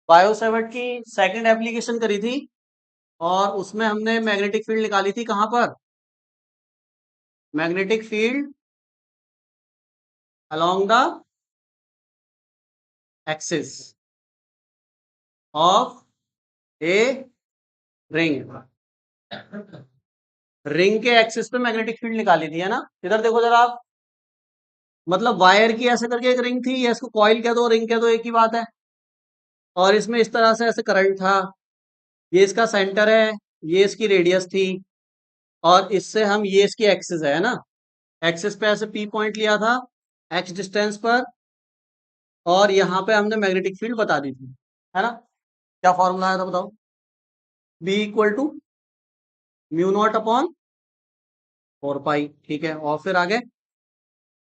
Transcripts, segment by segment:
बायोसेवर्ट की second application करी थी और उसमें हमने मैग्नेटिक फील्ड निकाली थी कहां पर? Magnetic field along the axis of a ring. Ring के एक्सिस पे मैग्नेटिक फील्ड निकाली थी, है ना? इधर देखो जरा आप, मतलब वायर की ऐसे करके एक रिंग थी, या इसको कॉइल कह दो रिंग कह दो, एक ही बात है। और इसमें इस तरह से ऐसे करंट था, ये इसका सेंटर है, ये इसकी रेडियस थी, और इससे हम, ये इसकी एक्सिस है ना, एक्सिस पे ऐसे पी पॉइंट लिया था एक्स डिस्टेंस पर, और यहाँ पे हमने मैग्नेटिक फील्ड बता दी थी, है ना? क्या फॉर्मूला आया था बताओ? B equal to mu not upon 4 pi, ठीक है। और फिर आगे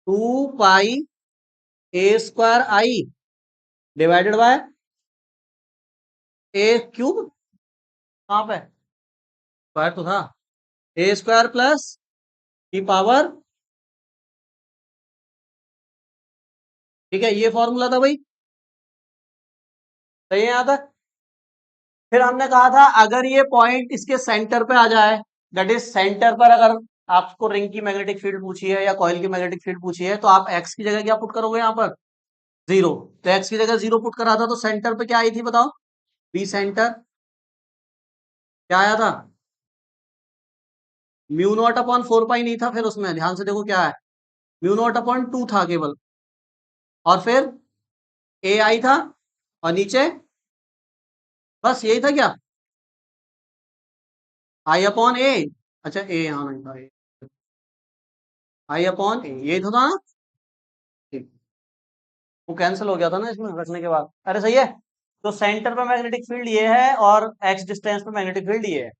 2 pi A square I divided by A cube, कहाँ पे स्क्वायर तो था, ए स्क्वायर प्लस की पावर, ठीक है, ये फॉर्मूला था भाई, सही है यहाँ तक? फिर हमने कहा था अगर ये पॉइंट इसके सेंटर पे आ जाए, दैट इज सेंटर पर अगर आपको रिंग की मैग्नेटिक फील्ड पूछी है या कॉइल की मैग्नेटिक फील्ड पूछी है, तो आप एक्स की जगह क्या पुट करोगे यहाँ पर? जीरो। तो एक्स की जगह जीरो पुट करा था, तो सेंटर पे क्या आई थी बताओ? बी सेंटर क्या आया था? म्यू नॉट अपॉन 4 पाई नहीं था, फिर उसमें ध्यान से देखो क्या है, म्यू नॉट अपॉन 2 था केवल, और फिर ए आई था, और नीचे बस यही था क्या? आई अपॉन ए, अच्छा ए यहाँ नहीं था, आई अपॉन ए यही तो था ना? ठीक, वो कैंसिल हो गया था ना इसमें रखने के बाद, अरे सही है। तो सेंटर पे मैग्नेटिक फील्ड ये है और एक्स डिस्टेंस पे मैग्नेटिक फील्ड ये है,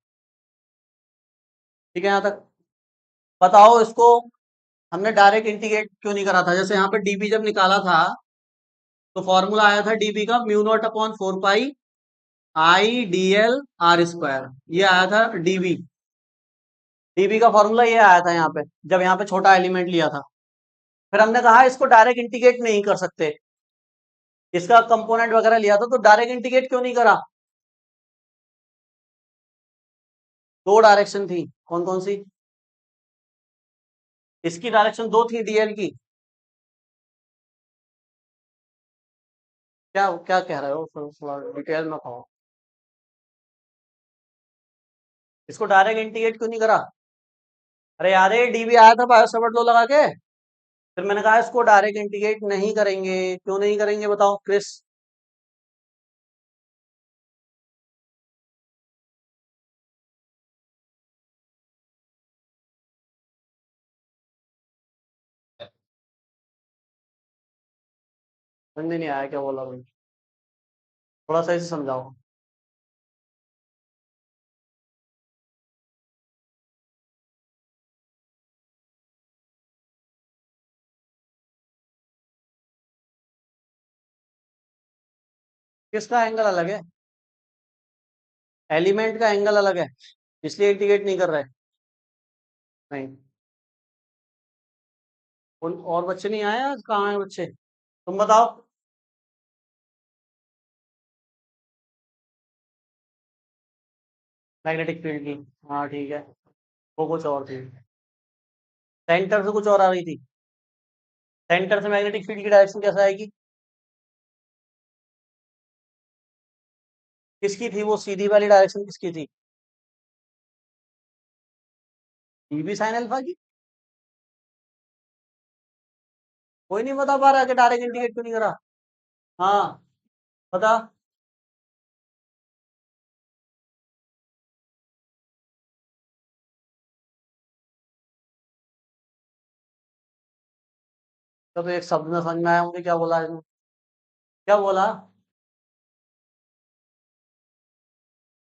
ठीक है यहाँ तक? बताओ इसको हमने डायरेक्ट इंटीग्रेट क्यों नहीं करा था? जैसे यहाँ पे डीबी जब निकाला था, तो फॉर्मूला आया था डीबी का mu not upon 4 pi I D L R square, ये आया था डीबी। डीबी का फॉर्मूला ये आया था यहाँ पे, जब यहाँ पे छोटा एलिमेंट लिया था। फिर हमने कहा इसको डायरेक्ट इंटीग्रेट नहीं कर सकते, इसका कंपोनेंट वगैरह लिया था, तो डायरेक्ट इंटीग्रेट क्यों नहीं करा? दो डायरेक्शन थी, कौन कौन सी? इसकी डायरेक्शन दो थी डीएल की। क्या क्या कह रहे हो, थोड़ा डिटेल में कहो। इसको डायरेक्ट इंटीग्रेट क्यों नहीं करा? अरे यार ये डीबी आया था बायोसवर्ट लॉ लगा के, फिर मैंने कहा इसको डायरेक्ट इंटीग्रेट नहीं करेंगे, क्यों नहीं करेंगे बताओ क्रिस? समझ में नहीं आया क्या बोला भाई, थोड़ा सही से समझाओ। किसका एंगल अलग है? एलिमेंट का एंगल अलग है, इसलिए इंटीग्रेट नहीं कर रहे? नहीं। और बच्चे नहीं आए आज, कहाँ हैं बच्चे? तुम बताओ। मैग्नेटिक फील्ड की, हाँ ठीक है, वो कुछ और थी, सेंटर से कुछ और आ रही थी। सेंटर से मैग्नेटिक फील्ड की डायरेक्शन कैसे आएगी? किसकी थी वो सीधी वाली डायरेक्शन, किसकी थी? डीबी साइन अल्फा की। कोई नहीं बता पा रहा कि डायरेक्ट इंटीग्रेट क्यों नहीं करा? हाँ बता। तो एक शब्द में समझ में आया मुझे, क्या बोला इसने? क्या बोला?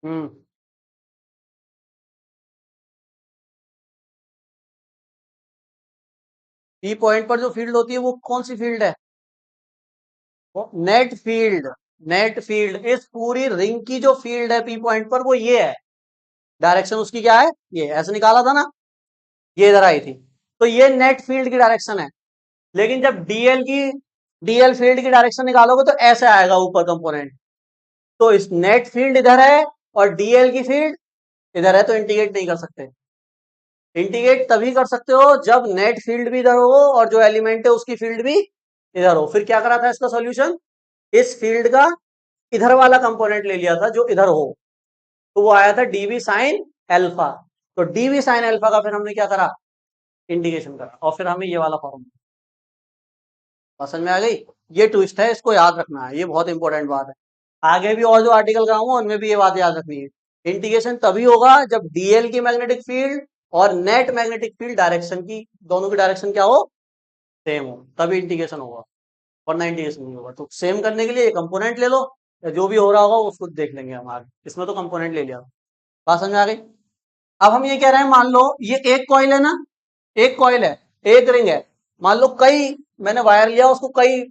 हम्म। पी पॉइंट पर जो फील्ड होती है वो कौन सी फील्ड है? वो नेट फील्ड। नेट फील्ड, इस पूरी रिंग की जो फील्ड है पी पॉइंट पर वो ये है, डायरेक्शन उसकी क्या है, ये ऐसे निकाला था ना, ये इधर आई थी, तो ये नेट फील्ड की डायरेक्शन है। लेकिन जब डीएल फील्ड की डायरेक्शन निकालोगे तो ऐसे आएगा ऊपर कंपोनेंट, तो इस नेट फील्ड इधर है और डीएल की फील्ड इधर है, तो इंटीग्रेट नहीं कर सकते। इंटीग्रेट तभी कर सकते हो जब नेट फील्ड भी इधर हो और जो एलिमेंट है उसकी फील्ड भी इधर हो। फिर क्या करा था इसका सॉल्यूशन, इस फील्ड का इधर वाला कंपोनेंट ले लिया था जो इधर हो, तो वो आया था डीवी साइन एल्फा। तो डीवी साइन एल्फा का फिर हमने क्या करा, इंटीग्रेशन करा, और फिर हमें ये वाला फॉर्मूला समझ में आ गई। ये ट्विस्ट है, इसको याद रखना है, ये बहुत इंपॉर्टेंट बात है। आगे भी और जो आर्टिकल कराऊंगा उनमें भी ये बात याद रखनी है। इंटीग्रेशन तभी होगा जब डीएल की मैग्नेटिक फील्ड और नेट मैग्नेटिक फील्ड डायरेक्शन की, दोनों की डायरेक्शन क्या हो, सेम हो, तभी इंटीग्रेशन होगा, वरना इंटीग्रेशन नहीं होगा। तो सेम करने के लिए ये कंपोनेंट ले लो, या जो भी हो रहा होगा उसको देख लेंगे हम आगे। इसमें तो कंपोनेंट ले लिया, बात समझ में आ गई। अब हम ये कह रहे हैं, मान लो ये एक कॉइल है ना, एक कॉइल है, एक रिंग है। मान लो कई, मैंने वायर लिया उसको कई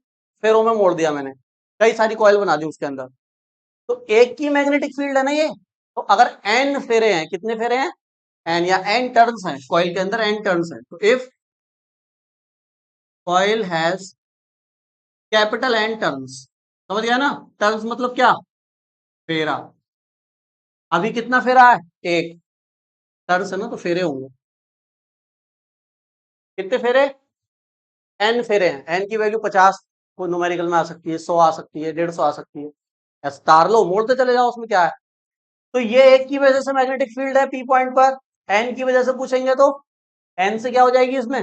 फेरों में मोड़ दिया मैंने, कई सारी कॉइल बना दी उसके अंदर, तो एक की मैग्नेटिक फील्ड है ना ये। तो अगर एन फेरे हैं, कितने फेरे हैं, एन या एन टर्न्स हैं कॉइल के अंदर, एन टर्न्स हैं, तो if coil has capital N turns, समझ गया ना, टर्न्स मतलब क्या, फेरा। अभी कितना फेरा है, एक, टर्न्स है ना तो फेरे होंगे, कितने फेरे, एन फेरे हैं, एन की वैल्यू 50 को न्यूमेरिकल में आ सकती है, 100 आ सकती है, 150 आ सकती है, ऐसे तार लो मोड़ते चले जाओ, उसमें क्या है। तो ये एक की वजह से मैग्नेटिक फील्ड है पी पॉइंट पर, एन की वजह से पूछेंगे तो एन से क्या हो जाएगी इसमें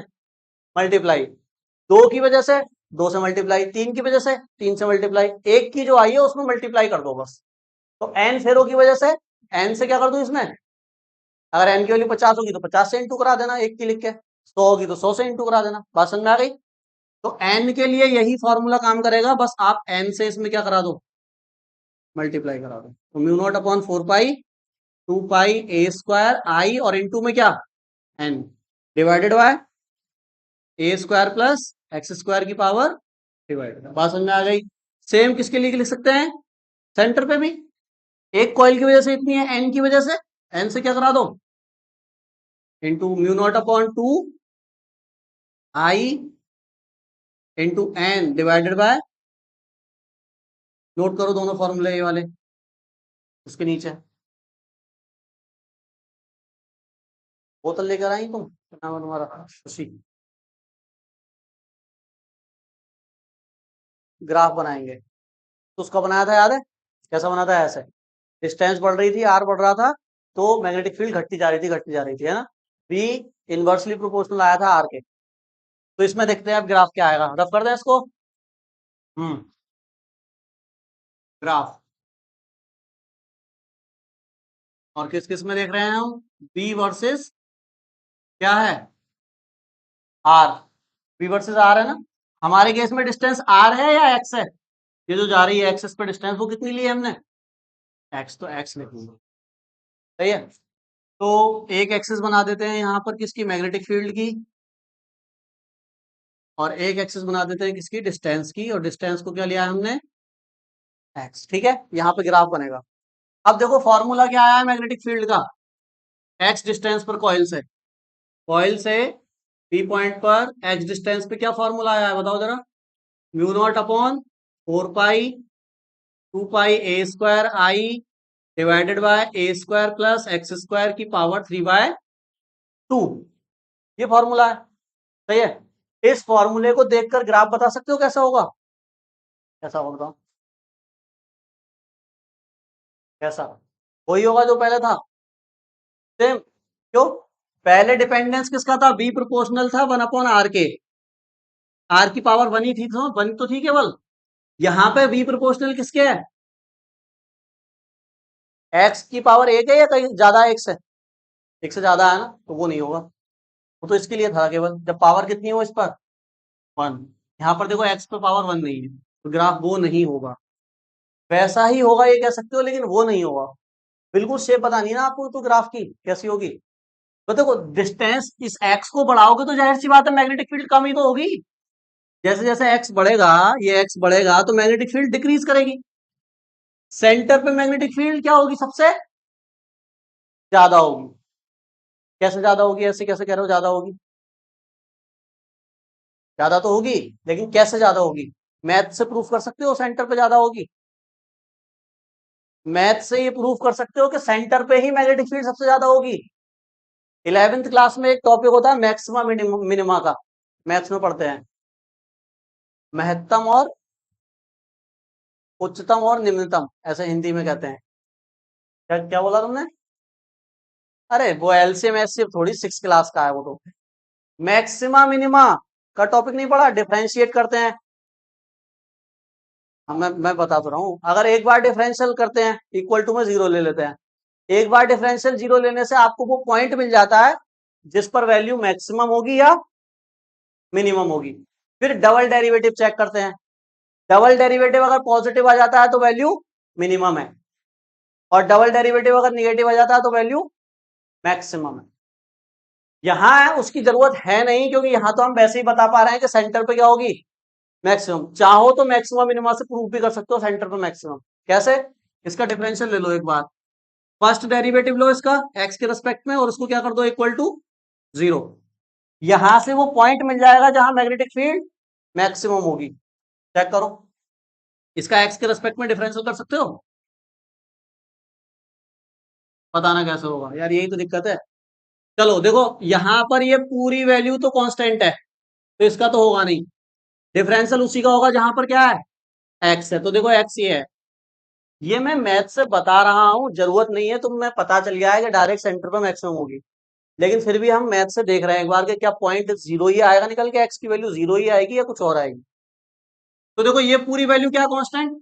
मल्टीप्लाई, दो की वजह से दो से मल्टीप्लाई, तीन की वजह से तीन से मल्टीप्लाई, एक की जो आई है उसमें मल्टीप्लाई कर दो बस। तो एन फेरो की वजह से एन से क्या कर दो इसमें, अगर एन की वैल्यू 50 होगी तो 50 से इंटू करा देना, एक की लिख के, 100 होगी तो 100 से इंटू करा देना, बात समझ में आ गई। तो एन के लिए यही फॉर्मूला काम करेगा, बस आप एन से इसमें क्या करा दो, मल्टीप्लाई करा दो। तो mu not upon 4 pi 2 pi A square I, और इंटू में क्या, N, divided by A square plus X square की पावर डिवाइडेड, बात समझ में आ गई। सेम किसके लिए लिख सकते हैं, सेंटर पे भी, एक कॉइल की वजह से इतनी है, एन की वजह से, एन से क्या करा दो, into mu not upon 2 I into N divided by, note करो दोनों फॉर्मूले ये वाले उसके नीचे। बोतल लेकर आई तुम, क्या नाम है तुम्हारा, खुशी। ग्राफ बनाएंगे, तो उसका बनाया था याद है, कैसा बना था, ऐसे डिस्टेंस बढ़ रही थी, आर बढ़ रहा था, तो मैग्नेटिक फील्ड घटती जा रही थी, घटती जा रही थी, है ना, बी इनवर्सली प्रोपोर्शनल आया था आर के। तो इसमें देखते हैं अब ग्राफ क्या आएगा, रफ कर दें इसको। हम्म, ग्राफ, और किस किस में देख रहे हैं हम, बी वर्सेस क्या है, आर, बी वर्सेस आर है ना। हमारे केस में डिस्टेंस आर है या एक्स है, ये जो जा रही है एक्सेस पे डिस्टेंस, वो कितनी ली है हमने, एक्स, तो एक्स लिखेंगे, सही है। तो एक एक्सिस बना देते हैं यहाँ पर किसकी, मैग्नेटिक फील्ड की, और एक एक्सिस बना देते हैं किसकी, डिस्टेंस की, और डिस्टेंस को क्या लिया है हमने, एक्स, ठीक है। यहाँ पे ग्राफ बनेगा। अब देखो फॉर्मूला क्या आया है मैग्नेटिक फील्ड का, एक्स डिस्टेंस पर कॉइल से, कॉइल से बी पॉइंट पर एक्स डिस्टेंस पे क्या फॉर्मूला आया है बताओ जरा, mu not upon 4 pi 2 pi A square I divided by A square plus X square की पावर 3/2, ये फॉर्मूला है, सही है। इस फॉर्मूले को देखकर ग्राफ बता सकते हो कैसा होगा, कैसा होगा बताओ, कैसा, वही होगा जो पहले था, सेम, क्यों, पहले डिपेंडेंस किसका था, बी प्रोपोर्शनल था 1/r के, आर की पावर बनी थी, तो बनी तो थी केवल, यहाँ पे बी प्रोपोर्शनल किसके है, एक्स की पावर एक है या कहीं ज्यादा एक्स है, एक से ज्यादा है ना, तो वो नहीं होगा, वो तो इसके लिए था केवल जब पावर कितनी हो इस पर, 1। यहाँ पर देखो एक्स पे पावर 1 नहीं है, तो ग्राफ वो नहीं होगा, वैसा ही होगा ये कह सकते हो, लेकिन वो नहीं होगा। बिल्कुल शेप पता नहीं ना आपको तो ग्राफ की कैसी होगी। तो देखो डिस्टेंस इस एक्स को बढ़ाओगे तो जाहिर सी बात है मैग्नेटिक फील्ड कम ही तो होगी, जैसे जैसे एक्स बढ़ेगा, ये एक्स बढ़ेगा तो मैग्नेटिक फील्ड डिक्रीज करेगी, सेंटर पे मैग्नेटिक फील्ड क्या होगी, सबसे ज्यादा होगी। कैसे ज्यादा होगी, ऐसे कैसे कह रहे हो ज्यादा होगी, ज्यादा तो होगी, लेकिन कैसे ज्यादा होगी, मैथ से प्रूफ कर सकते हो सेंटर पे ज्यादा होगी, मैथ से ये प्रूव कर सकते हो कि सेंटर पे ही मैग्नेटिक फील्ड सबसे ज्यादा होगी। 11th क्लास में एक टॉपिक होता है मैक्सिमा मिनिमा का, मैथ्स में पढ़ते हैं, महत्तम और उच्चतम और निम्नतम, ऐसे हिंदी में कहते हैं। क्या क्या बोला तुमने? अरे वो एलसीएम एचसीएफ थोड़ी, 6 क्लास का है वो तो। मैक्सिमा मिनिमा का टॉपिक नहीं पढ़ा, डिफरेंशिएट करते हैं। हाँ, मैं बता तो रहा हूँ, अगर एक बार डिफरेंशियल करते हैं इक्वल टू में जीरो ले लेते हैं, एक बार डिफरेंशियल जीरो लेने से आपको वो पॉइंट मिल जाता है जिस पर वैल्यू मैक्सिमम होगी या मिनिमम होगी। फिर डबल डेरिवेटिव चेक करते हैं, डबल डेरिवेटिव अगर पॉजिटिव आ जाता है तो वैल्यू मिनिमम है, और डबल डेरिवेटिव अगर निगेटिव आ जाता है तो वैल्यू मैक्सिमम है। यहां उसकी जरूरत है नहीं, क्योंकि यहां तो हम वैसे ही बता पा रहे हैं कि सेंटर पे क्या होगी, मैक्सिमम। चाहो तो मैक्सिमम मिनिमम से प्रूव भी कर सकते हो सेंटर पे मैक्सिमम। कैसे? इसका डिफरेंशियल ले लो एक बार, फर्स्ट डेरिवेटिव लो इसका एक्स के रिस्पेक्ट में, और उसको क्या कर दो, इक्वल टू जीरो। यहां से वो पॉइंट मिल जाएगा जहां मैग्नेटिक फील्ड मैक्सिमम होगी। चेक करो, इसका एक्स के रिस्पेक्ट में डिफरेंशियल कर सकते हो? बताना कैसे होगा यार, यही तो दिक्कत है। चलो देखो, यहां पर ये पूरी वैल्यू तो कांस्टेंट है, तो इसका तो होगा नहीं। डिफरेंशियल उसी का होगा जहां पर क्या है, एक्स है। तो देखो एक्स ये है, ये मैं मैथ से बता रहा हूं, जरूरत नहीं है तुम्हें पता चल गया है कि डायरेक्ट सेंटर पर मैक्सिमम होगी, लेकिन फिर भी हम मैथ से देख रहे हैं एक बार कि क्या पॉइंट जीरो ही आएगा निकल के, एक्स की वैल्यू जीरो ही आएगी या कुछ और आएगी। तो देखो ये पूरी वैल्यू क्या कांस्टेंट,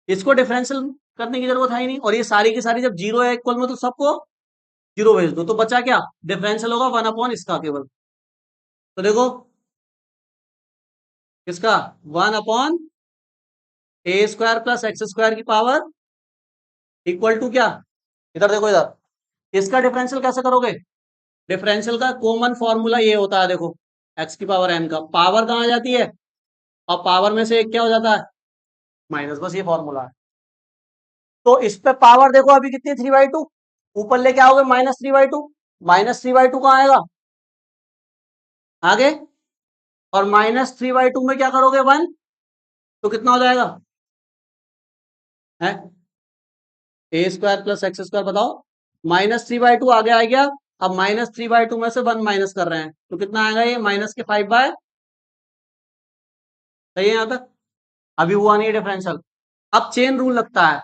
इसको डिफरेंशियल करने की जरूरत है ही नहीं, और ये सारी की सारी जब जीरो है इक्वल में तो सबको जीरो भेज दो, तो बचा क्या, डिफरेंशियल होगा वन अपॉन इसका केवल। तो देखो इसका वन अपॉन ए स्क्वायर प्लस एक्स स्क्वायर की पावर इक्वल टू क्या, इधर देखो इधर, इसका डिफरेंशियल कैसे करोगे, डिफरेंशियल का कॉमन फॉर्मूला ये होता है, देखो एक्स की पावर एन का पावर कहाँ आ जाती है, और पावर में से एक क्या हो जाता है, माइनस, बस ये फॉर्मूला है। तो इस पे पावर देखो अभी कितनी, 3/2, ऊपर लेके आओगे -3/2, -3/2 कहाँ आएगा आगे, और -3/2 में क्या करोगे, 1, तो कितना हो जाएगा है, ए स्क्वायर प्लस एक्स स्क्वायर, बताओ, -3/2 आगे आ गया। अब -3/2 में से 1 माइनस कर रहे हैं, तो कितना आएगा ये, माइनस के 5/, सही है यहाँ तक, अभी हुआ नहीं डिफरेंशियल। अब चेन रूल लगता है,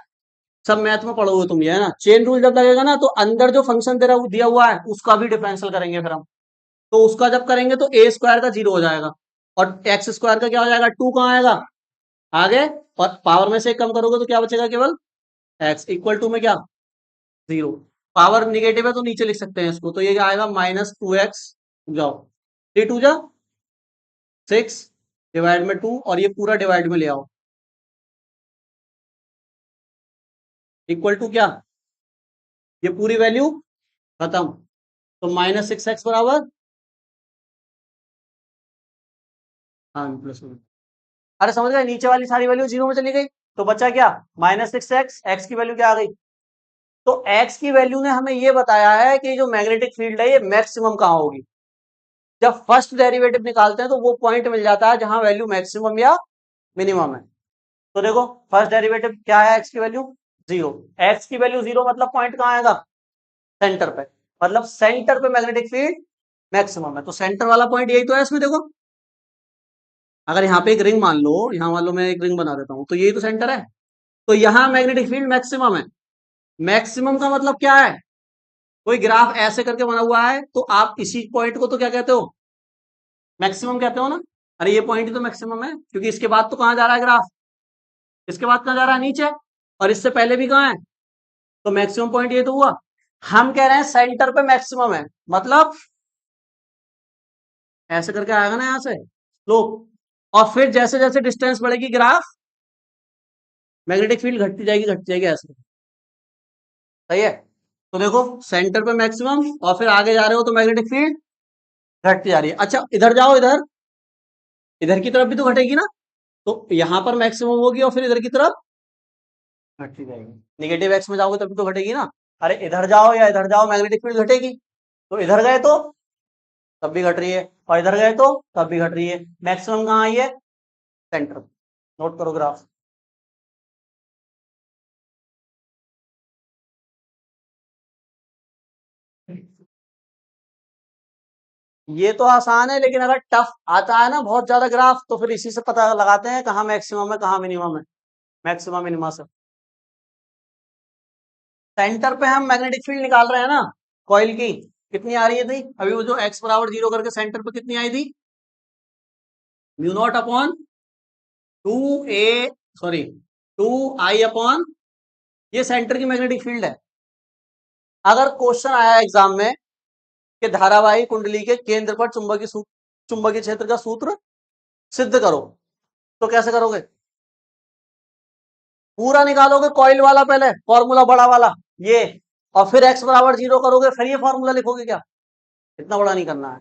सब मैथ में पढ़ोगे तुम ये, है ना, चेन रूल जब लगेगा ना, तो अंदर जो फंक्शन तेरा दिया हुआ है उसका भी डिफरेंशियल करेंगे फिर हम। तो उसका जब करेंगे तो ए स्क्वायर का जीरो हो जाएगा, और एक्स स्क्वायर का क्या हो जाएगा, 2 कहाँ आएगा आगे, और पावर में से एक कम करोगे तो क्या बचेगा, केवल एक्स इक्वल टू में क्या, जीरो। पावर निगेटिव है तो नीचे लिख सकते हैं इसको, तो ये क्या आएगा, -2x, जाओ 3 2 जा 6, डिवाइड में 2, और ये पूरा डिवाइड में ले आओ, इक्वल टू क्या, ये पूरी वैल्यू खत्म। तो -6x बराबर, हाँ प्लस, अरे समझ गए, नीचे वाली सारी वैल्यू जीरो में चली गई, तो बचा क्या, -6x, एक्स की वैल्यू क्या आ गई। तो एक्स की वैल्यू ने हमें ये बताया है कि जो मैग्नेटिक फील्ड है ये मैक्सिमम कहाँ होगी। जब फर्स्ट डेरिवेटिव निकालते हैं तो वो पॉइंट मिल जाता है जहां वैल्यू मैक्सिमम या मिनिमम है। तो देखो फर्स्ट डेरिवेटिव क्या है, एक्स की वैल्यू जीरो, एक्स की वैल्यू जीरो मतलब पॉइंट कहाँ आएगा, सेंटर पे, मतलब सेंटर पे मैग्नेटिक फील्ड मैक्सिमम है। तो सेंटर वाला पॉइंट यही तो है इसमें, देखो अगर यहाँ पे एक रिंग मान लो, यहाँ मान लो मैं एक रिंग बना देता हूँ, तो यही तो सेंटर है, तो यहाँ मैग्नेटिक फील्ड मैक्सिमम है। मैक्सिमम का मतलब क्या है, कोई ग्राफ ऐसे करके बना हुआ है तो आप इसी पॉइंट को तो क्या कहते हो, मैक्सिमम कहते हो ना। अरे ये पॉइंट ही तो मैक्सिमम है, क्योंकि इसके बाद तो कहाँ जा रहा है ग्राफ, इसके बाद कहाँ जा रहा है, नीचे, और इससे पहले भी कहाँ है, तो मैक्सिमम पॉइंट ये तो हुआ। हम कह रहे हैं सेंटर पे मैक्सिमम है, मतलब ऐसे करके आएगा ना यहाँ से स्लोप, और फिर जैसे जैसे डिस्टेंस बढ़ेगी ग्राफ, मैग्नेटिक फील्ड घटती जाएगी घटती जाएगी ऐसे, सही है। तो देखो सेंटर पे मैक्सिमम, और फिर आगे जा रहे हो तो मैग्नेटिक फील्ड घटती जा रही है। अच्छा इधर जाओ, इधर इधर की तरफ भी तो घटेगी ना, तो यहां पर मैक्सिमम होगी और फिर इधर की तरफ घटती जाएगी, निगेटिव एक्स में जाओगे तभी तो घटेगी ना। अरे इधर जाओ या इधर जाओ मैग्नेटिक फील्ड घटेगी, तो इधर गए तो तब भी घट रही है, और इधर गए तो तब भी घट रही है। मैक्सिमम कहाँ आई है, सेंटर। नोट करो ग्राफ। ये तो आसान है, लेकिन अगर टफ आता है ना बहुत ज्यादा ग्राफ, तो फिर इसी से पता लगाते हैं कहाँ मैक्सिमम है कहाँ मिनिमम है। मैक्सिमम मिनिमम से सेंटर पे हम मैग्नेटिक फील्ड निकाल रहे हैं ना कॉइल की, कितनी आ रही है थी अभी, वो जो एक्स बराबर 0 करके सेंटर पे कितनी आई थी, mu not upon 2 a, sorry 2 I upon, ये सेंटर की मैग्नेटिक फील्ड है। अगर क्वेश्चन आया एग्जाम में कि धारावाही कुंडली के केंद्र पर चुंबकीय क्षेत्र का सूत्र सिद्ध करो, तो कैसे करोगे, पूरा निकालोगे कॉइल वाला पहले फॉर्मूला बड़ा वाला ये, और फिर x बराबर 0 करोगे, फिर ये फॉर्मूला लिखोगे क्या, इतना बड़ा नहीं करना है।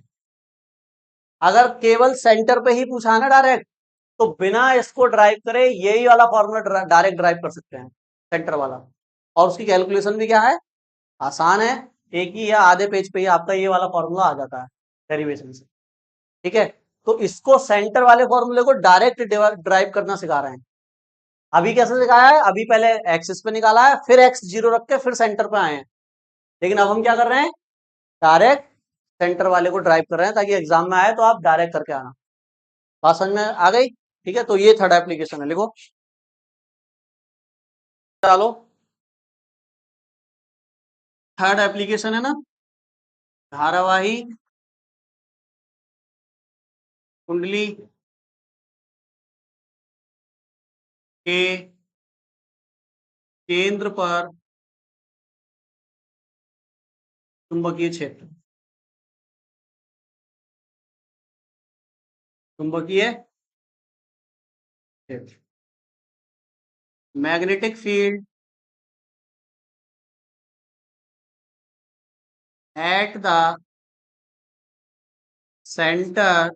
अगर केवल सेंटर पे ही पूछा है ना डायरेक्ट, तो बिना इसको ड्राइव करे यही वाला फॉर्मूला डायरेक्ट ड्राइव कर सकते हैं, सेंटर वाला। और उसकी कैलकुलेशन भी क्या है, आसान है, एक ही या आधे पेज पे ही आपका ये वाला फॉर्मूला आ जाता है डेरिवेशन से। ठीक है, तो इसको सेंटर वाले फॉर्मूले को डायरेक्ट ड्राइव करना सिखा रहे हैं। अभी कैसे सिखाया है, अभी पहले एक्सिस पे निकाला है, फिर x 0 रख के फिर सेंटर पे आए हैं। लेकिन अब हम क्या कर रहे हैं, डायरेक्ट सेंटर वाले को ड्राइव कर रहे हैं, ताकि एग्जाम में आए तो आप डायरेक्ट करके आना। बात समझ में आ गई। ठीक है, तो ये थर्ड एप्लीकेशन है, लिखो। चलो, थर्ड एप्लीकेशन है ना, धारावाही कुंडली के केंद्र पर चुंबकीय क्षेत्र, चुंबकीय क्षेत्र, magnetic field at the centre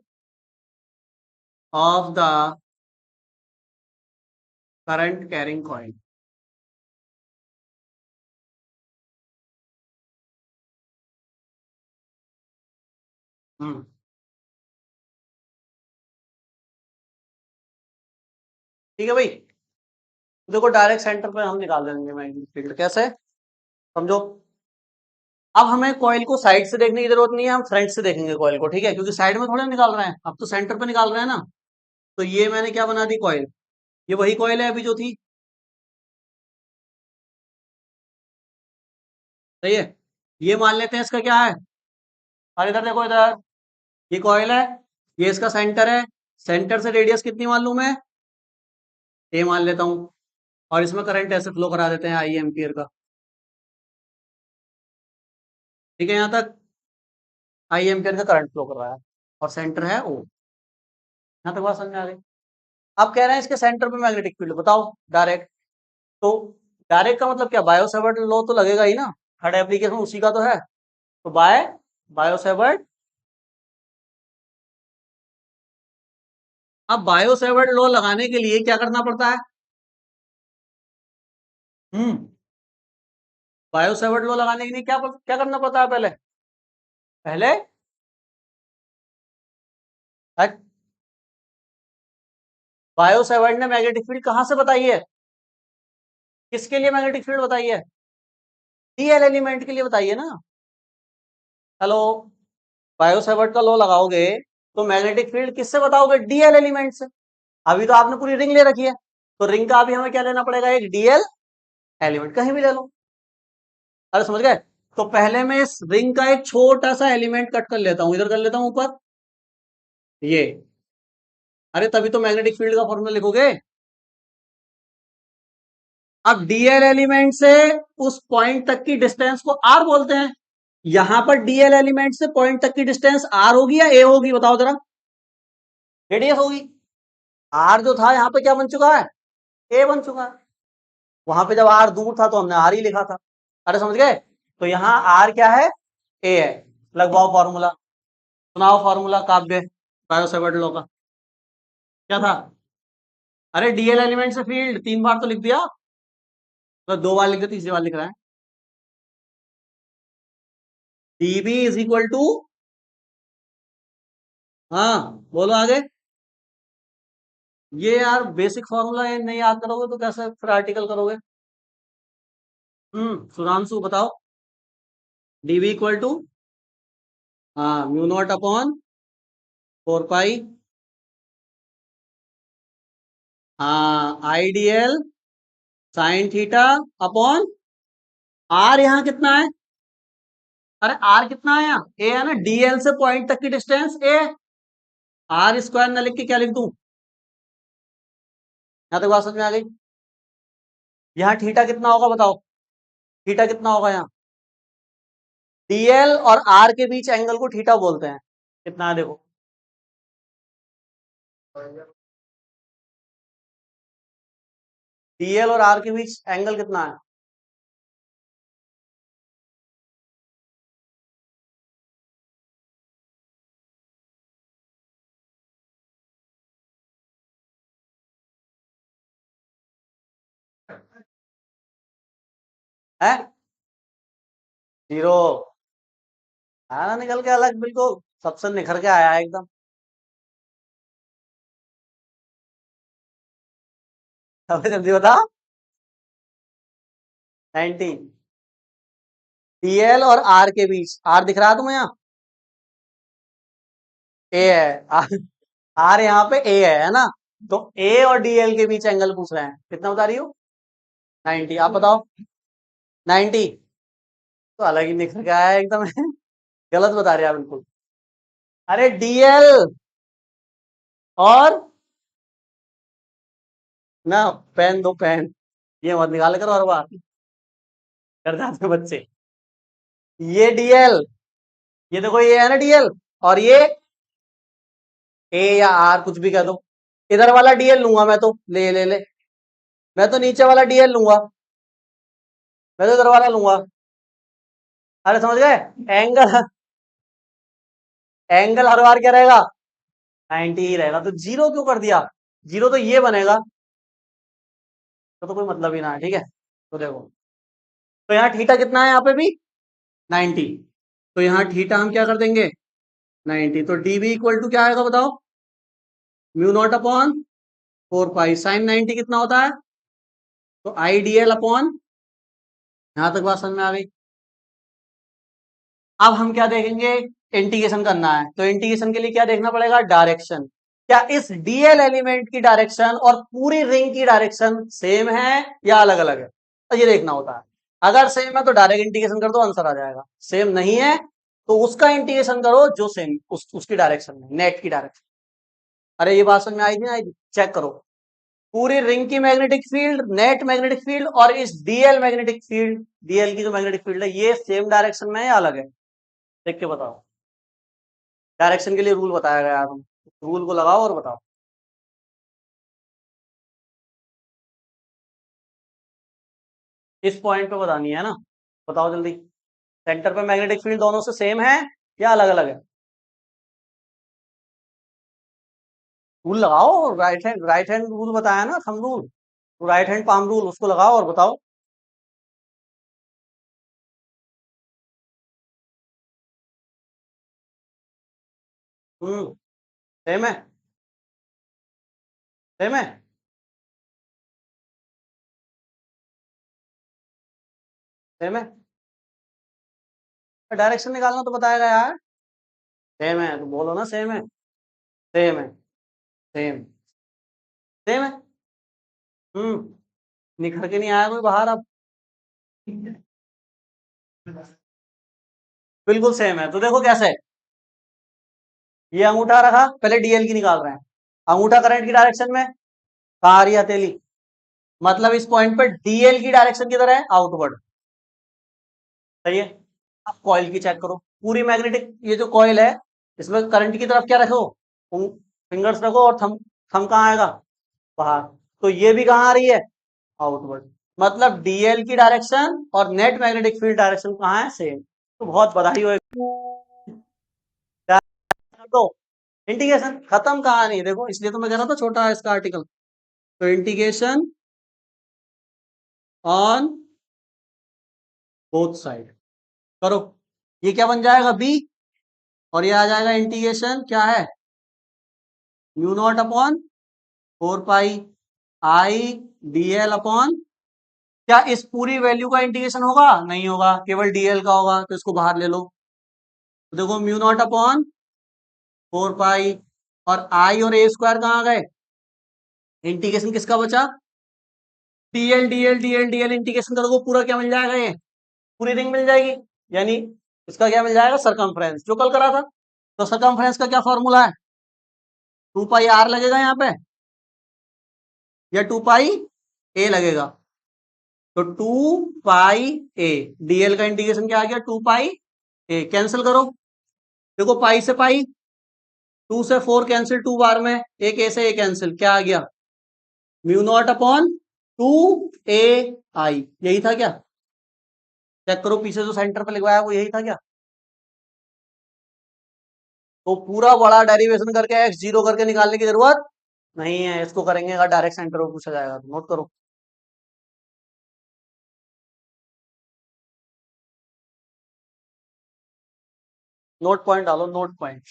of the current carrying coil. Hmm, ठीक है भाई। देखो डायरेक्ट सेंटर पे हम निकाल देंगे मैग्नेटिक फील्ड, कैसे, समझो। अब हमें कॉइल को साइड से देखने की जरूरत नहीं है, हम फ्रंट से देखेंगे कॉइल को, ठीक है, क्योंकि साइड में थोड़ा निकाल रहे हैं, अब तो सेंटर पे निकाल रहे हैं ना। तो ये मैंने क्या बना दी कॉइल, ये वही कॉइल है अभी जो थी, सही है। ये मान लेते हैं इसका क्या है, और इधर देखो इधर, ये कॉइल है, ये इसका सेंटर है, सेंटर से रेडियस कितनी मालूम है, ये मान लेता हूँ, और इसमें करंट ऐसे फ्लो करा देते हैं I एम्पियर का। ठीक है, यहाँ तक I एम्पियर का करंट फ्लो कर रहा है, और सेंटर है O। यहाँ तक बात समझ में आ गई। अब कह रहे हैं इसके सेंटर पे मैग्नेटिक फील्ड बताओ डायरेक्ट। तो डायरेक्ट का मतलब क्या, बायो सेवर्ट लॉ तो लगेगा ही ना, थर्ड एप्लीकेशन उसी का तो है। तो बायो सेवर्ट, अब बायो सेवर्ट लॉ लगाने के लिए क्या करना पड़ता है, हम्म, बायो सेवर्ट लॉ लगाने के लिए क्या क्या करना पड़ता है पहले, पहले बायो सेवर्ट ने मैग्नेटिक फील्ड कहां से बताई है, किसके लिए मैग्नेटिक फील्ड बताई है, डीएल एलिमेंट के लिए बताइए ना। हेलो, बायो सेवर्ट का लॉ लगाओगे तो मैग्नेटिक फील्ड किससे बताओगे, डीएल एलिमेंट से। अभी तो आपने पूरी रिंग ले रखी है, तो रिंग का अभी हमें क्या लेना पड़ेगा, एक डीएल एलिमेंट, कहीं भी ले लो। अरे समझ गए। तो पहले मैं इस रिंग का एक छोटा सा एलिमेंट कट कर लेता हूं, इधर कर लेता हूं ऊपर, ये, अरे तभी तो मैग्नेटिक फील्ड का फॉर्मूला लिखोगे। अब डीएल एलिमेंट से उस पॉइंट तक की डिस्टेंस को आर बोलते हैं। यहां पर डीएल एलिमेंट से पॉइंट तक की डिस्टेंस आर होगी या ए होगी, बताओ जरा, रेडियस होगी। आर जो था यहाँ पे क्या बन चुका है, ए बन चुका है। वहां पे जब आर दूर था तो हमने आर ही लिखा था। अरे समझ गए। तो यहाँ आर क्या है, ए है। लगवाओ फॉर्मूला, सुनाओ फॉर्मूला काव्य, बायो सेवर्ट लॉ का क्या था। अरे डीएल एलिमेंट से फील्ड 3 बार तो लिख दिया, तो 2 बार लिख दिया, तीसरी बार लिख रहा है, डीबी इज इक्वल टू, हाँ बोलो आगे। ये यार बेसिक फॉर्मूला है, नहीं याद करोगे तो कैसे फिर आर्टिकल करोगे। सुधांशु बताओ, डीबी इक्वल टू, हाँ, म्यू नॉट अपॉन 4 पाई, हाँ, IDL sine theta upon R. यहाँ कितना है? अरे आर कितना है यहाँ? ए है ना, डीएल से पॉइंट तक की डिस्टेंस ए। आर स्क्वायर ना लिख के क्या लिख दूं? यहाँ तक बात समझ में आ गई? यहाँ थीटा कितना होगा बताओ? थीटा कितना होगा यहाँ? डीएल और आर के बीच एंगल को थीटा बोलते हैं। कितना है देखो? डीएल और आर के बीच एंगल कितना है? है 0। आना निकल के अलग, बिल्कुल सबसे निखर के आया है एकदम। अब जल्दी बता। 19। डीएल और आर के बीच, आर दिख रहा है तुम्हें यहाँ? ए है आर यहाँ पे ए है ना? तो ए और डीएल के बीच एंगल पूछ रहे हैं, कितना बता रही हो? 90। आप बताओ। 90 तो अलग ही निखर के आया है एकदम गलत बता रहे हैं बिल्कुल। अरे डीएल और ना, पेन दो पेन, ये मत निकाल करो हर बार, कर जाते हो बच्चे। ये डीएल, ये देखो ये है ना डीएल, और ये ए या आर कुछ भी कह दो। इधर वाला डीएल लूंगा मैं तो, ले ले ले, मैं तो नीचे वाला डीएल लूंगा, मैं तो इधर वाला लूंगा। अरे समझ गए? एंगल, एंगल हर बार क्या रहेगा? 90 ही रहेगा। तो जीरो क्यों कर दिया? जीरो तो ये बनेगा, तो कोई मतलब ही ना है। ठीक है, तो देखो, तो यहाँ थीटा कितना है यहाँ पे भी? 90। तो यहाँ थीटा हम क्या कर देंगे? 90। तो डी बी इक्वल टू क्या आएगा बताओ? Mu not upon 4 pi sine 90 कितना होता है? तो आई डी एल अपॉन, यहां तक बात समझ में आ गई? अब हम क्या देखेंगे? इंटीग्रेशन करना है, तो इंटीग्रेशन के लिए क्या देखना पड़ेगा? डायरेक्शन। क्या इस डीएल एलिमेंट की डायरेक्शन और पूरी रिंग की डायरेक्शन सेम है या अलग अलग है? तो ये देखना होता है। अगर सेम है तो डायरेक्ट इंटीग्रेशन कर दो, आंसर आ जाएगा। सेम नहीं है तो उसका इंटीग्रेशन करो जो सेम उसकी डायरेक्शन में, नेट की डायरेक्शन। अरे ये बात समझ में आई थी ना? आई थी? चेक करो। पूरी रिंग की magnetic field, net magnetic field और इस डीएल मैग्नेटिक फील्ड, डीएल की जो मैग्नेटिक फील्ड है, ये सेम डायरेक्शन में है या अलग है? देख के बताओ। डायरेक्शन के लिए रूल बताया गया है, तुम रूल को लगाओ और बताओ। इस पॉइंट पे बतानी है ना? बताओ जल्दी। सेंटर पे मैग्नेटिक फील्ड दोनों से सेम है या अलग अलग है? रूल लगाओ। राइट हैंड रूल बताया ना, थंब रूल, तो राइट हैंड पाम रूल, उसको लगाओ और बताओ। सेम है, सेम है। सेम है, डायरेक्शन निकालना तो बताया गया है। सेम है तो बोलो ना सेम है। सेम है, सेम, सेम है। निखर के नहीं आया कोई बाहर अब? बिल्कुल सेम है। तो देखो कैसे, ये अंगूठा रखा, पहले डीएल की निकाल रहे हैं। अंगूठा करंट की डायरेक्शन में, कहाँ आ रही है हथेली? मतलब इस पॉइंट पर डीएल की डायरेक्शन किधर है? आउटवर्ड। सही है। अब कॉइल की चेक करो। पूरी मैग्नेटिक ये जो कॉइल है, इसमें करंट की तरफ क्या रखो? फिंगर्स रखो, और थम, थम कहाँ आएगा? बाहर। तो ये भी कहाँ आ रही है? आउटवर्ड। मतलब डीएल की डायरेक्शन और नेट मैग्नेटिक फील्ड डायरेक्शन कहाँ है? सेम। तो बहुत बधाई हो, तो इंटीग्रेशन खत्म कहानी। देखो इसलिए तो मैं कह रहा था छोटा है इसका आर्टिकल। तो इंटीग्रेशन ऑन बोथ साइड करो। ये क्या बन जाएगा? बी, और ये आ जाएगा इंटीग्रेशन क्या है? Mu not upon 4 pi I DL upon, क्या इस पूरी वैल्यू का इंटीग्रेशन होगा? नहीं होगा, केवल डीएल का होगा, तो इसको बाहर ले लो। तो देखो म्यू नॉट अपॉन 4 पाई, और आई और ए स्क्वायर कहाँ गए, इंटीग्रेशन किसका बचा, DL DL DL DL, integration करोगे पूरा क्या मिल जाएगा, ये पूरी रिंग मिल जाएगी, यानी इसका क्या मिल जाएगा, सरकमफ्रेंस, जो कल करा था। तो सरकमफ्रेंस का क्या फॉर्मूला है, 2 पाई आर लगेगा यहाँ पे, या 2 पाई ए लगेगा, तो 2 पाई ए, डीएल का इंटीग्रेशन क्या आ गया, 2 पाई ए, कैंसिल करो, देखो पाई से पाई, 2 से 4 कैंसिल 2 बार में, एक ए से ए कैंसिल, क्या आ गया, म्यू नॉट अपॉन 2 ai, यही था क्या, चेक करो पीछे जो सेंटर पे लिखवाया वो यही था क्या। तो पूरा बड़ा डेरिवेशन करके एक्स जीरो करके निकालने की जरूरत नहीं है, इसको करेंगे अगर डायरेक्ट सेंटर में पूछा जाएगा तो, नोट करो। नोट पॉइंट डालो, नोट पॉइंट,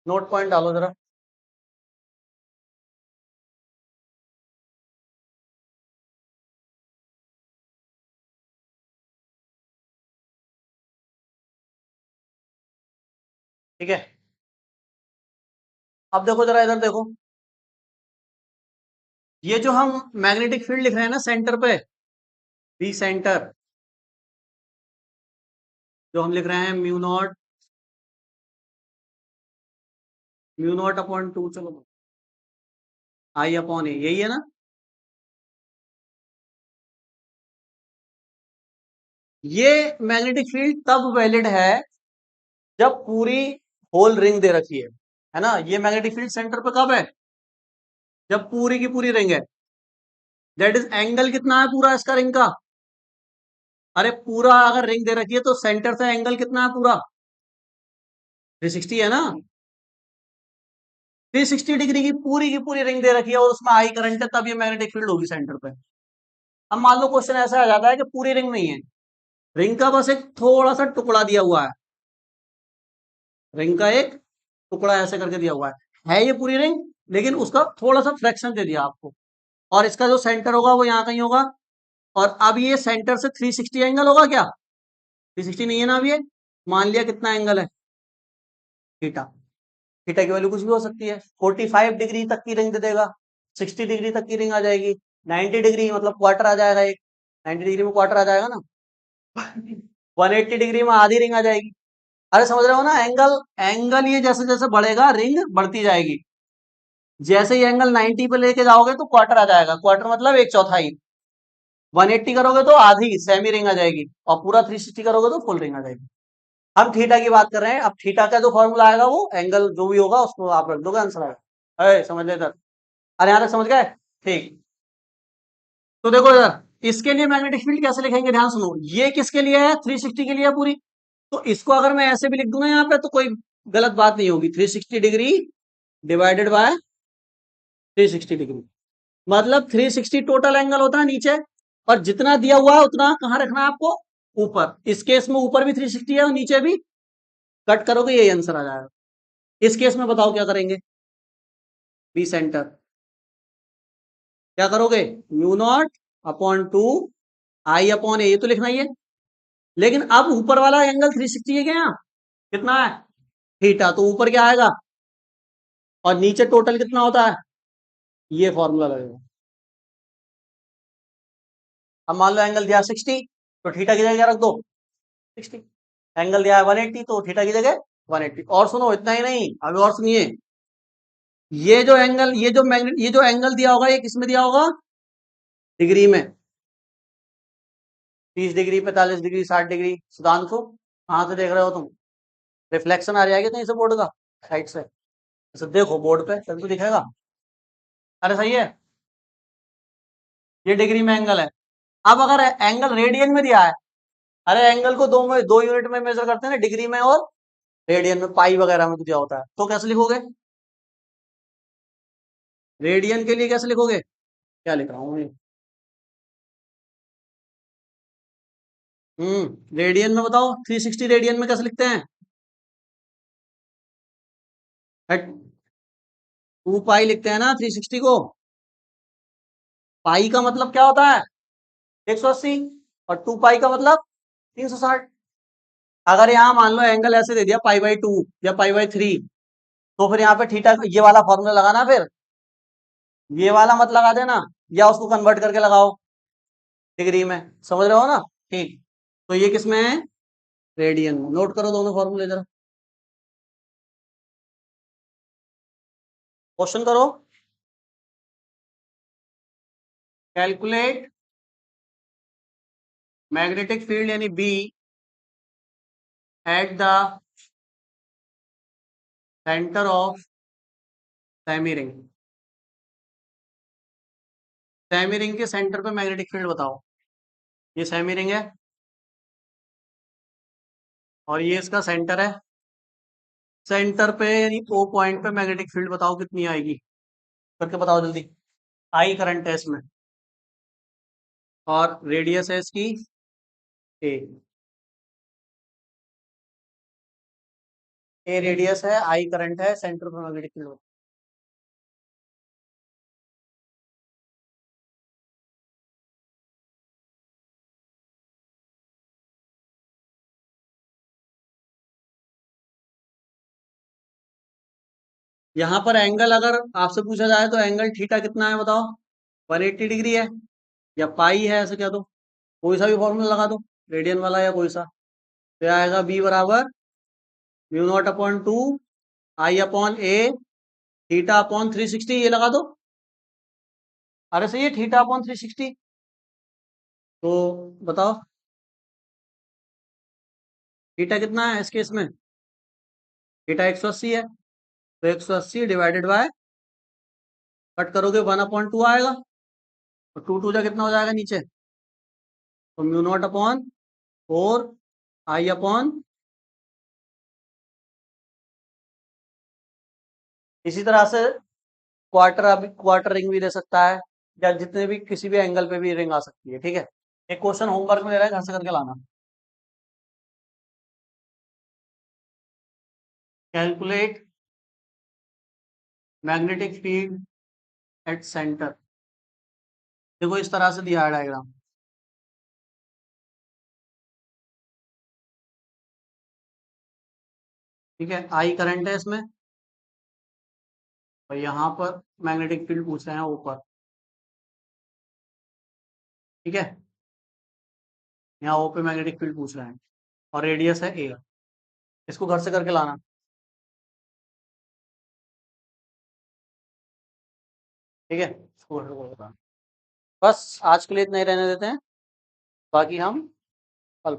नोट पॉइंट डालो जरा। ठीक है, अब देखो जरा इधर देखो, ये जो हम मैग्नेटिक फील्ड लिख रहे हैं ना सेंटर पे, बी सेंटर, जो हम लिख रहे हैं म्यू नॉट अपॉन 2, चलो आई अपॉन ए, यही है ना। ये मैग्नेटिक फील्ड तब वैलिड है जब पूरी होल रिंग दे रखी है ना, ये मैग्नेटिक फील्ड सेंटर पे कब है, जब पूरी की पूरी रिंग है, दैट इज एंगल कितना है पूरा इसका रिंग का, अरे पूरा अगर रिंग दे रखी है तो सेंटर से एंगल कितना है पूरा, 360 है ना, 360 डिग्री की पूरी रिंग दे रखी है और उसमें आई करंट है, तब ये मैग्नेटिक फील्ड होगी सेंटर पे। अब मान लो क्वेश्चन ऐसा आ जाता है कि पूरी रिंग नहीं है, रिंग का बस एक थोड़ा सा टुकड़ा दिया हुआ है, रिंग का एक टुकड़ा ऐसे करके दिया हुआ है ये पूरी रिंग, लेकिन उसका थोड़ा सा फ्रैक्शन दे दिया आपको, और इसका जो सेंटर होगा वो यहाँ कहीं होगा, और अब ये सेंटर से 360 एंगल होगा क्या, 360 नहीं है ना, अब ये मान लिया कितना एंगल है, थीटा, थीटा की वैल्यू कुछ भी हो सकती है, 45 डिग्री तक की रिंग दे देगा, 60 डिग्री तक की रिंग आ जाएगी, 90 डिग्री मतलब क्वार्टर आ जाएगा एक, 90 डिग्री में क्वार्टर आ जाएगा ना, 180 डिग्री में आधी रिंग आ जाएगी। अरे समझ रहे हो ना, एंगल एंगल ये जैसे जैसे बढ़ेगा रिंग बढ़ती जाएगी, जैसे ही एंगल 90 पे लेके जाओगे तो क्वार्टर आ जाएगा, क्वार्टर मतलब एक चौथाई, 180 करोगे तो आधी सेमी रिंग आ जाएगी, और पूरा 360 करोगे तो फुल रिंग आ जाएगी। हम थीटा की बात कर रहे हैं, अब थीटा का जो फॉर्मूला आएगा वो एंगल जो भी होगा उसको आप रख दोगे, आंसर आएगा। समझ ले इधर, अरे यहाँ तक समझ गए, ठीक। तो देखो इधर इसके लिए मैग्नेटिक फील्ड कैसे लिखेंगे, ध्यान सुनो, ये किसके लिए है, 360 के लिए है पूरी, तो इसको अगर मैं ऐसे भी लिख दूंगा यहाँ पे तो कोई गलत बात नहीं होगी, 360 डिग्री डिवाइडेड बाय 360 डिग्री, मतलब 360 टोटल एंगल होता है नीचे, और जितना दिया हुआ है उतना कहाँ रखना है आपको, ऊपर, इस केस में ऊपर भी 360 है और नीचे भी, कट करोगे यही आंसर आ जाएगा। इस केस में बताओ क्या करेंगे, बी सेंटर, क्या करोगे, mu not upon 2 I upon ए, ये तो लिखना ही है, लेकिन अब ऊपर वाला एंगल 360 है क्या, कितना है, थीटा, तो ऊपर क्या आएगा, और नीचे टोटल कितना होता है, ये फॉर्मूला लगेगा। अब मान लो एंगल दिया 60, तो थीटा की जगह क्या रख दो, 60, एंगल दिया है 180 तो थीटा की जगह 180। और सुनो इतना ही नहीं, अभी और सुनिए, ये जो एंगल, ये जो मैग्नेट, ये जो एंगल दिया होगा ये किसमें दिया होगा, डिग्री में, 30 डिग्री, 45 डिग्री, 60 डिग्री, सुधांशु कहाँ से देख रहे हो तुम, रिफ्लेक्शन आ जाएगी कहीं से बोर्ड का, साइड से, ऐसे देखो बोर्ड पे तभी तो दिखेगा, अरे सही है, ये डिग्री में एंगल है। अब अगर एंगल रेडियन में दिया है, अरे एंगल को दो यूनिट में मेजर करते हैं ना, डिग्री में और रेडियन में, पाई वगैरह में तो दिया होता है, तो कैसे लिखोगे, रेडियन के लिए कैसे लिखोगे, क्या लिख रहा हूँ, रेडियन में बताओ, 360 रेडियन में कैसे लिखते हैं, 2 पाई लिखते हैं ना 360 को, पाई का मतलब क्या होता है, 180 और 2 पाई का मतलब 360। अगर यहाँ मान लो एंगल ऐसे दे दिया पाई/2 या पाई/3, तो फिर यहाँ पे थीटा ये वाला फॉर्मूला लगाना, फिर ये वाला मत लगा देना, या उसको कन्वर्ट करके लगाओ डिग्री में, समझ रहे हो ना? ठीक, तो ये किस में है? रेडियन में। नोट करो दोनों फॉर्मूले जरा, क्वेश्चन करो। कैलकुलेट मैग्नेटिक फील्ड यानी B at the centre of semi ring. Semi ring के सेंटर पे मैग्नेटिक फील्ड बताओ। ये सेमी रिंग है और ये इसका सेंटर है। सेंटर पे यानी ओ पॉइंट पे मैग्नेटिक फील्ड बताओ कितनी आएगी, करके बताओ जल्दी। आई करंट है इसमें और रेडियस है इसकी ए। ए रेडियस है, आई करंट है, सेंटर पे मैग्नेटिक फील्ड। यहाँ पर एंगल अगर आपसे पूछा जाए तो एंगल थीटा कितना है बताओ? 180 डिग्री है या पाई है, ऐसे क्या, तो कोई सा भी फॉर्मूला लगा दो, रेडियन वाला या कोई सा। तो आएगा बी बराबर μ0/2 I/a थीटा अपॉन 360, ये लगा दो। अरे सही है, थीटा अपॉन 360। तो बताओ थीटा कितना है इस केस में? थीटा 180 है, तो 180 डिवाइडेड बाय, कट करोगे 1/2 आएगा, और 2 जा कितना हो जाएगा नीचे, तो μ0/4 I/, इसी तरह से क्वार्टर, अभी क्वार्टर रिंग भी दे सकता है, या जितने भी किसी भी एंगल पे भी रिंग आ सकती है। ठीक है, एक क्वेश्चन होमवर्क में दे रहा है, घर से करके लाना। Calculate magnetic field at centre. देखो इस तरह से दिया है डायग्राम। ठीक है, आई करंट है इसमें, और यहाँ पर मैग्नेटिक फील्ड पूछ रहे हैं ऊपर। ठीक है, यहाँ ओ पे मैग्नेटिक फील्ड पूछ रहे हैं और रेडियस है ए। इसको घर से करके लाना। ठीक है, इसको घर से करके लाना। बस आज के लिए इतना ही रहने देते हैं, बाकी हम कल